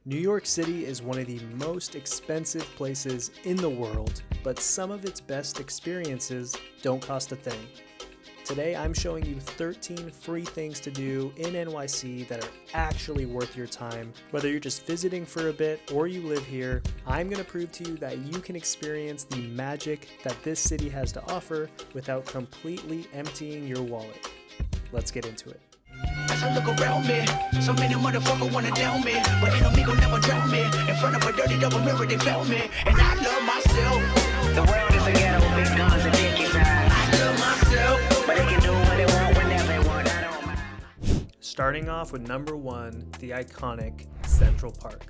New York City is one of the most expensive places in the world, but some of its best experiences don't cost a thing. Today I'm showing you 13 free things to do in NYC that are actually worth your time. Whether you're just visiting for a bit or you live here, I'm going to prove to you that you can experience the magic that this city has to offer without completely emptying your wallet. Let's get into it. As I look around me, so many motherfuckers wanna down me, but ain't no me gon' never drown me. In front of a dirty double mirror, they found me, and I love myself. The world is a ghetto, big guns and dick inside. I love myself, But they can do what they want whenever they want. I don't mind. Starting off with number one, the iconic Central Park.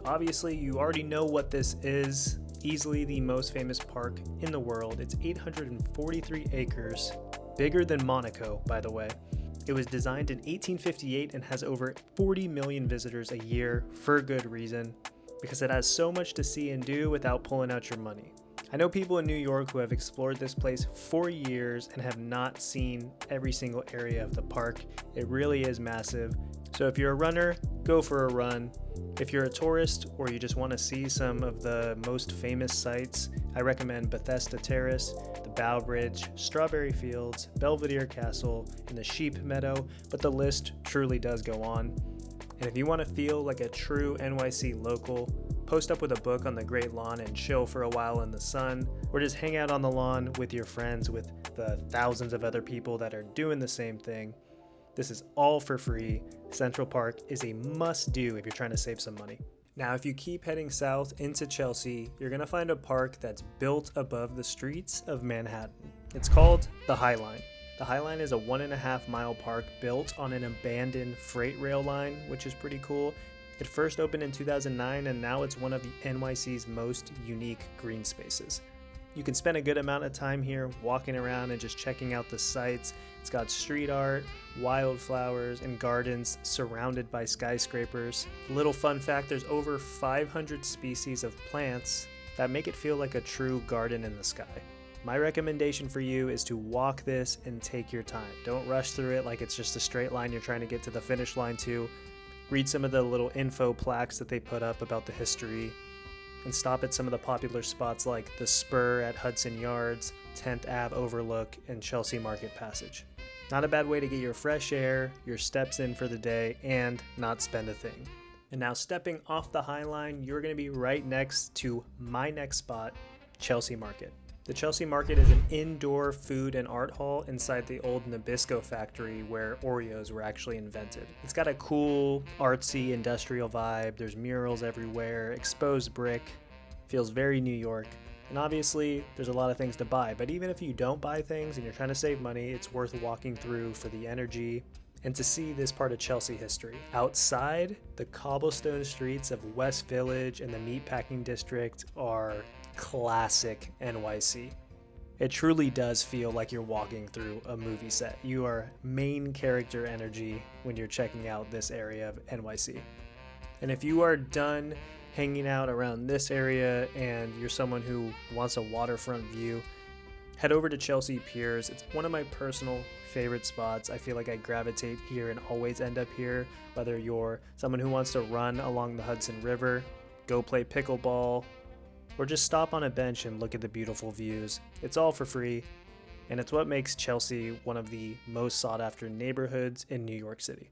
Obviously, you already know what this is. Easily the most famous park in the world. It's 843 acres, bigger than Monaco, by the way. It was designed in 1858 and has over 40 million visitors a year for good reason, because it has so much to see and do without pulling out your money. I know people in New York who have explored this place for years and have not seen every single area of the park. It really is massive. So if you're a runner, go for a run. If you're a tourist or you just want to see some of the most famous sites, I recommend Bethesda Terrace, the Bow Bridge, Strawberry Fields, Belvedere Castle, and the Sheep Meadow, but the list truly does go on. And if you want to feel like a true NYC local, post up with a book on the Great Lawn and chill for a while in the sun, or just hang out on the lawn with your friends with the thousands of other people that are doing the same thing. This is all for free. Central Park is a must-do if you're trying to save some money. Now, if you keep heading south into Chelsea, you're going to find a park that's built above the streets of Manhattan. It's called the High Line. The High Line is a 1.5 mile park built on an abandoned freight rail line, which is pretty cool. It first opened in 2009, and now it's one of the NYC's most unique green spaces. You can spend a good amount of time here walking around and just checking out the sights. It's got street art, wildflowers, and gardens surrounded by skyscrapers. Little fun fact, there's over 500 species of plants that make it feel like a true garden in the sky. My recommendation for you is to walk this and take your time. Don't rush through it like it's just a straight line you're trying to get to the finish line to. Read some of the little info plaques that they put up about the history, and stop at some of the popular spots like the Spur at Hudson Yards, 10th Ave Overlook, and Chelsea Market Passage. Not a bad way to get your fresh air, your steps in for the day, and not spend a thing. And now stepping off the High Line, you're going to be right next to my next spot, Chelsea Market. The Chelsea Market is an indoor food and art hall inside the old Nabisco factory where Oreos were actually invented. It's got a cool, artsy, industrial vibe. There's murals everywhere, exposed brick, feels very New York. And obviously, there's a lot of things to buy, but even if you don't buy things and you're trying to save money, it's worth walking through for the energy and to see this part of Chelsea history. Outside, the cobblestone streets of West Village and the Meatpacking District are classic NYC. It truly does feel like you're walking through a movie set. You are main character energy when you're checking out this area of NYC. And if you are done hanging out around this area and you're someone who wants a waterfront view, head over to Chelsea Piers. It's one of my personal favorite spots. I feel like I gravitate here and always end up here, whether you're someone who wants to run along the Hudson River, go play pickleball, or just stop on a bench and look at the beautiful views. It's all for free, and it's what makes Chelsea one of the most sought after neighborhoods in New York City.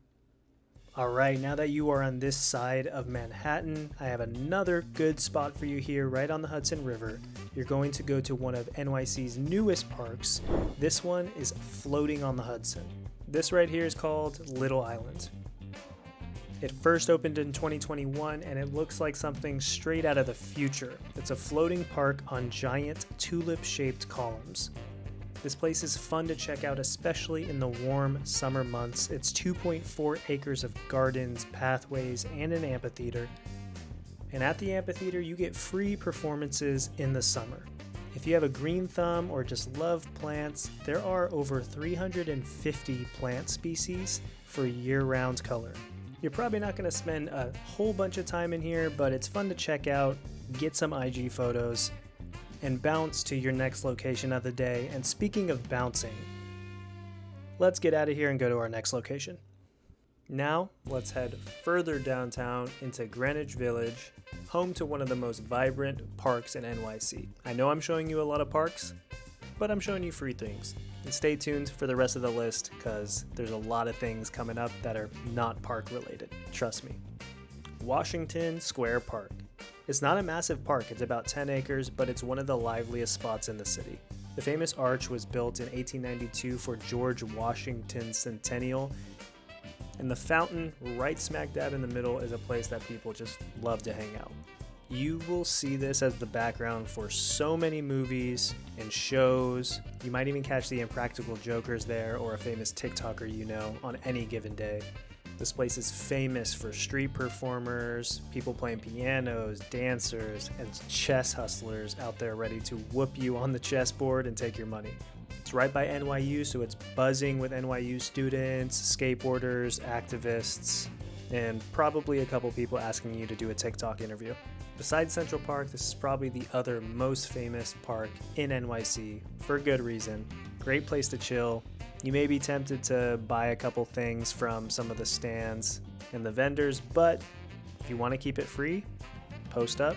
Alright, now that you are on this side of Manhattan, I have another good spot for you here right on the Hudson River. You're going to go to one of NYC's newest parks. This one is floating on the Hudson. This right here is called Little Island. It first opened in 2021 and it looks like something straight out of the future. It's a floating park on giant tulip-shaped columns. This place is fun to check out, especially in the warm summer months. It's 2.4 acres of gardens, pathways, and an amphitheater. And at the amphitheater, you get free performances in the summer. If you have a green thumb or just love plants, there are over 350 plant species for year-round color. You're probably not going to spend a whole bunch of time in here, but it's fun to check out, get some IG photos, and bounce to your next location of the day. And speaking of bouncing, let's get out of here and go to our next location. Now, let's head further downtown into Greenwich Village, home to one of the most vibrant parks in NYC. I know I'm showing you a lot of parks, but I'm showing you free things. And stay tuned for the rest of the list, because there's a lot of things coming up that are not park related. Trust me. Washington Square Park. It's not a massive park, it's about 10 acres, but it's one of the liveliest spots in the city. The famous arch was built in 1892 for George Washington's centennial, and the fountain right smack dab in the middle is a place that people just love to hang out. You will see this as the background for so many movies and shows. You might even catch the Impractical Jokers there, or a famous TikToker you know, on any given day. This place is famous for street performers, people playing pianos, dancers, and chess hustlers out there ready to whoop you on the chessboard and take your money. It's right by NYU, so it's buzzing with NYU students, skateboarders, activists, and probably a couple people asking you to do a TikTok interview. Besides Central Park, this is probably the other most famous park in NYC, for good reason. Great place to chill. You may be tempted to buy a couple things from some of the stands and the vendors, but if you want to keep it free, post up,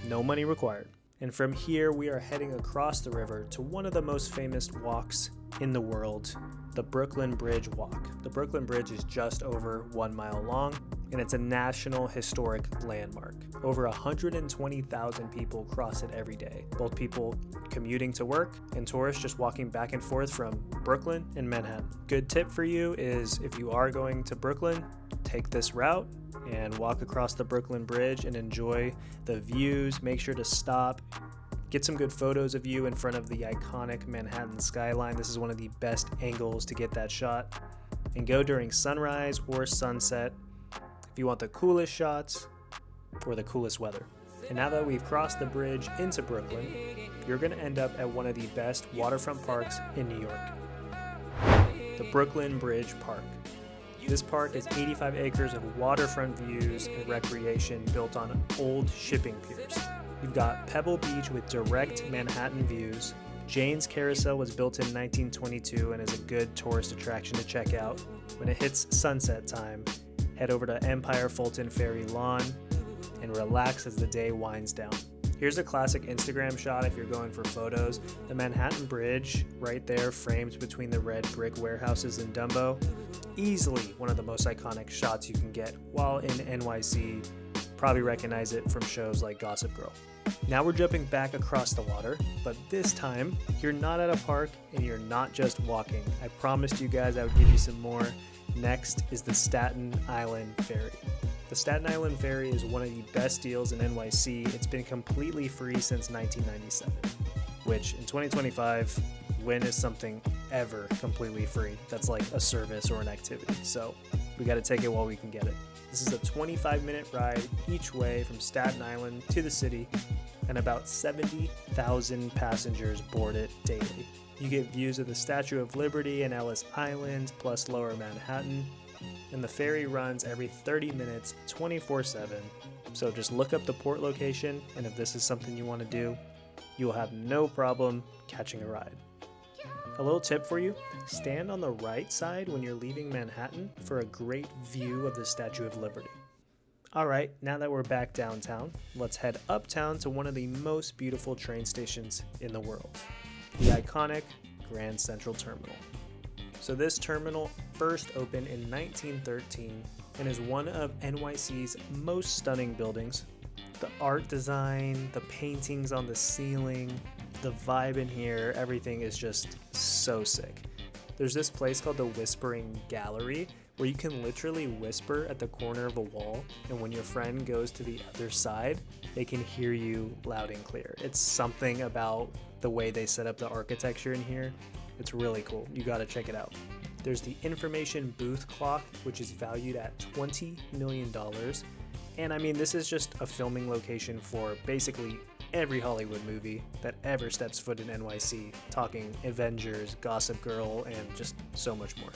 no money required. And from here, we are heading across the river to one of the most famous walks in the world, the Brooklyn Bridge Walk. The Brooklyn Bridge is just over 1 mile long, and it's a national historic landmark. Over 120,000 people cross it every day, both people commuting to work and tourists just walking back and forth from Brooklyn and Manhattan. Good tip for you is, if you are going to Brooklyn, take this route and walk across the Brooklyn Bridge and enjoy the views. Make sure to stop, get some good photos of you in front of the iconic Manhattan skyline. This is one of the best angles to get that shot. And go during sunrise or sunset if you want the coolest shots or the coolest weather. And now that we've crossed the bridge into Brooklyn, you're going to end up at one of the best waterfront parks in New York, the Brooklyn Bridge Park. This park is 85 acres of waterfront views and recreation built on old shipping piers. You've got Pebble Beach with direct Manhattan views. Jane's Carousel was built in 1922 and is a good tourist attraction to check out. When it hits sunset time, head over to Empire Fulton Ferry Lawn and relax as the day winds down. Here's a classic Instagram shot if you're going for photos. The Manhattan Bridge right there, framed between the red brick warehouses in Dumbo. Easily one of the most iconic shots you can get while in NYC. Probably recognize it from shows like Gossip Girl. Now we're jumping back across the water, but this time you're not at a park and you're not just walking. I promised you guys I would give you some more. Next is the Staten Island Ferry. The Staten Island Ferry is one of the best deals in NYC. It's been completely free since 1997, which in 2025, when is something ever completely free? That's like a service or an activity. So we got to take it while we can get it. This is a 25-minute ride each way from Staten Island to the city, and about 70,000 passengers board it daily. You get views of the Statue of Liberty and Ellis Island, plus Lower Manhattan. And the ferry runs every 30 minutes, 24/7. So just look up the port location, and if this is something you want to do, you will have no problem catching a ride. A little tip for you, stand on the right side when you're leaving Manhattan for a great view of the Statue of Liberty. Alright, now that we're back downtown, let's head uptown to one of the most beautiful train stations in the world, the iconic Grand Central Terminal. So this terminal first opened in 1913 and is one of NYC's most stunning buildings. The art design, the paintings on the ceiling, the vibe in here, everything is just so sick. There's this place called the Whispering Gallery where you can literally whisper at the corner of a wall, and when your friend goes to the other side, they can hear you loud and clear. It's something about the way they set up the architecture in here. It's really cool. You gotta check it out. There's the information booth clock, which is valued at $20 million. And I mean, this is just a filming location for basically every Hollywood movie that ever steps foot in NYC, talking Avengers, Gossip Girl, and just so much more.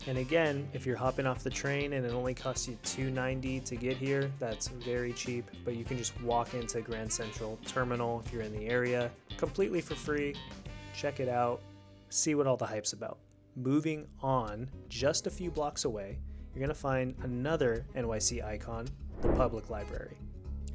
And again, if you're hopping off the train and it only costs you $2.90 to get here, that's very cheap, but you can just walk into Grand Central Terminal if you're in the area, completely for free. Check it out. See what all the hype's about. Moving on, just a few blocks away, you're going to find another NYC icon, the Public Library.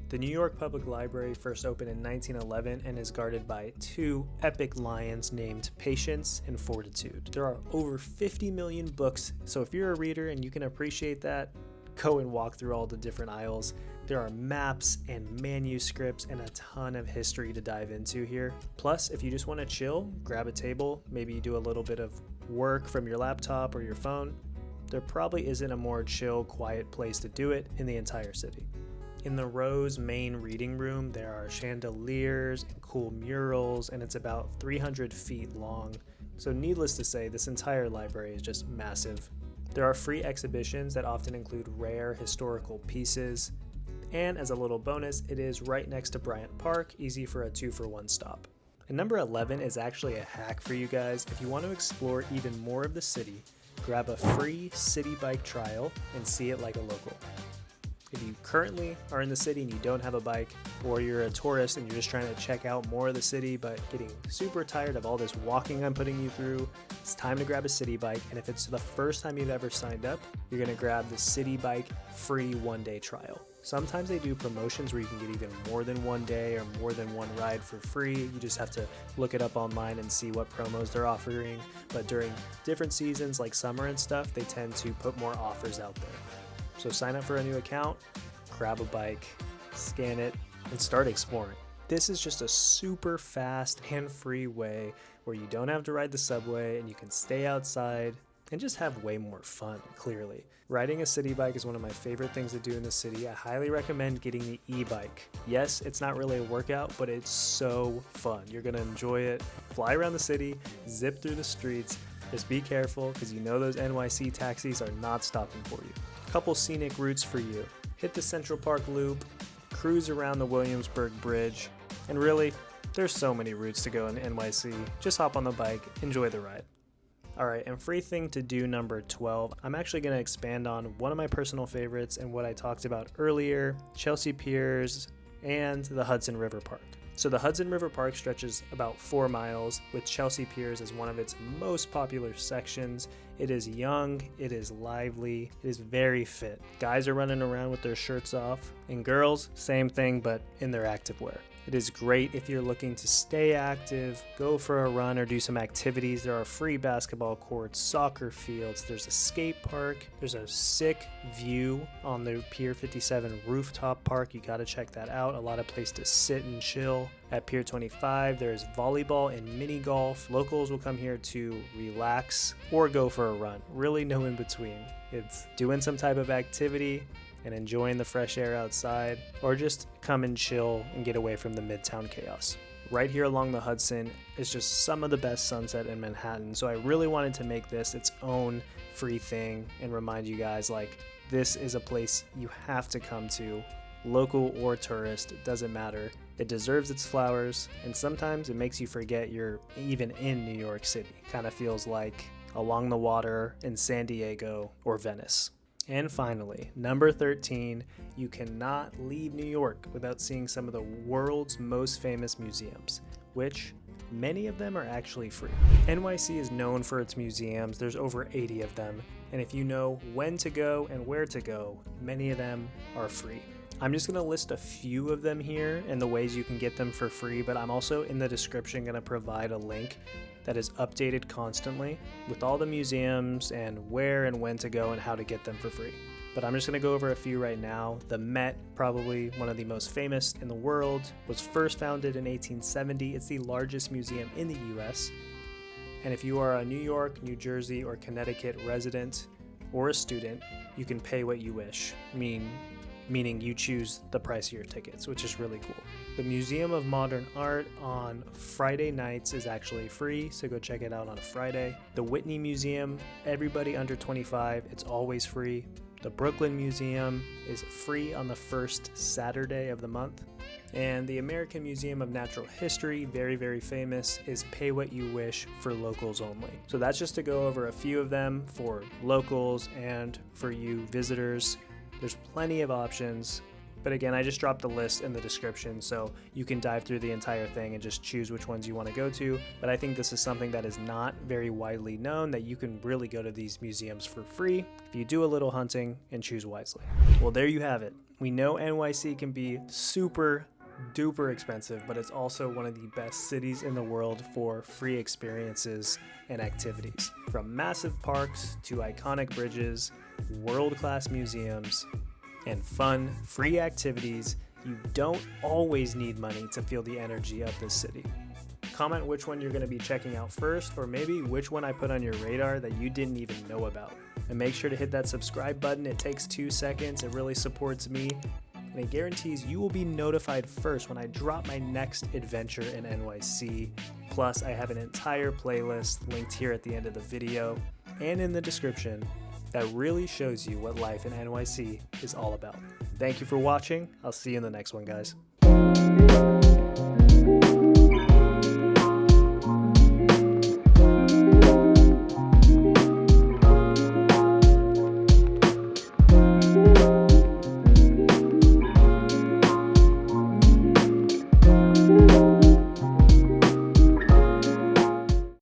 The New York Public Library first opened in 1911 and is guarded by two epic lions named Patience and Fortitude. There are over 50 million books, so if you're a reader and you can appreciate that, go and walk through all the different aisles. There are maps and manuscripts and a ton of history to dive into here. Plus, if you just want to chill, grab a table, maybe you do a little bit of work from your laptop or your phone, there probably isn't a more chill, quiet place to do it in the entire city. In the Rose main reading room, there are chandeliers and cool murals, and it's about 300 feet long. So needless to say, this entire library is just massive. There are free exhibitions that often include rare historical pieces. And as a little bonus, it is right next to Bryant Park, easy for a 2-for-1 stop. And number 11 is actually a hack for you guys. If you want to explore even more of the city, grab a free city bike trial and see it like a local. If you currently are in the city and you don't have a bike, or you're a tourist and you're just trying to check out more of the city but getting super tired of all this walking I'm putting you through, it's time to grab a city bike. And if it's the first time you've ever signed up, you're going to grab the city bike free 1-day trial. Sometimes they do promotions where you can get even more than 1 day or more than one ride for free. You just have to look it up online and see what promos they're offering. But during different seasons like summer and stuff, they tend to put more offers out there. So sign up for a new account, grab a bike, scan it, and start exploring. This is just a super fast and free way where you don't have to ride the subway and you can stay outside and just have way more fun, clearly. Riding a city bike is one of my favorite things to do in the city. I highly recommend getting the e-bike. Yes, it's not really a workout, but it's so fun. You're gonna enjoy it. Fly around the city, zip through the streets. Just be careful because you know those NYC taxis are not stopping for you. Couple scenic routes for you. Hit the Central Park Loop, cruise around the Williamsburg Bridge, and really, there's so many routes to go in NYC. Just hop on the bike, enjoy the ride. Alright, and free thing to do number 12, I'm actually going to expand on one of my personal favorites and what I talked about earlier, Chelsea Piers and the Hudson River Park. So the Hudson River Park stretches about 4 miles, with Chelsea Piers as one of its most popular sections. It is young, it is lively, it is very fit. Guys are running around with their shirts off, and girls, same thing, but in their activewear. It is great if you're looking to stay active, go for a run, or do some activities. There are free basketball courts, soccer fields, there's a skate park, there's a sick view on the Pier 57 rooftop park. You gotta check that out. A lot of place to sit and chill. At Pier 25, there's volleyball and mini golf. Locals will come here to relax or go for a run. Really no in between. It's doing some type of activity and enjoying the fresh air outside, or just come and chill and get away from the midtown chaos. Right here along the Hudson is just some of the best sunset in Manhattan, so I really wanted to make this its own free thing and remind you guys, like, this is a place you have to come to, local or tourist, it doesn't matter. It deserves its flowers, and sometimes it makes you forget you're even in New York City. Kind of feels like along the water in San Diego or Venice. And finally, number 13, you cannot leave New York without seeing some of the world's most famous museums, which many of them are actually free. NYC is known for its museums. There's over 80 of them. And if you know when to go and where to go, many of them are free. I'm just going to list a few of them here and the ways you can get them for free, but I'm also in the description going to provide a link that is updated constantly with all the museums and where and when to go and how to get them for free. But I'm just going to go over a few right now. The Met, probably one of the most famous in the world, was first founded in 1870. It's the largest museum in the US. And if you are a New York, New Jersey, or Connecticut resident or a student, you can pay what you wish, meaning you choose the price of your tickets, which is really cool. The Museum of Modern Art on Friday nights is actually free, so go check it out on a Friday. The Whitney Museum, everybody under 25, it's always free. The Brooklyn Museum is free on the first Saturday of the month. And the American Museum of Natural History, very, very famous, is pay what you wish for locals only. So that's just to go over a few of them for locals and for you visitors. There's plenty of options. But again, I just dropped the list in the description so you can dive through the entire thing and just choose which ones you want to go to. But I think this is something that is not very widely known, that you can really go to these museums for free if you do a little hunting and choose wisely. Well, there you have it. We know NYC can be super duper expensive, but it's also one of the best cities in the world for free experiences and activities. From massive parks to iconic bridges, world-class museums, and fun, free activities, you don't always need money to feel the energy of this city. Comment which one you're going to be checking out first, or maybe which one I put on your radar that you didn't even know about. And make sure to hit that subscribe button. It takes 2 seconds. It really supports me, and it guarantees you will be notified first when I drop my next adventure in NYC. Plus, I have an entire playlist linked here at the end of the video and in the description that really shows you what life in NYC is all about. Thank you for watching. I'll see you in the next one, guys.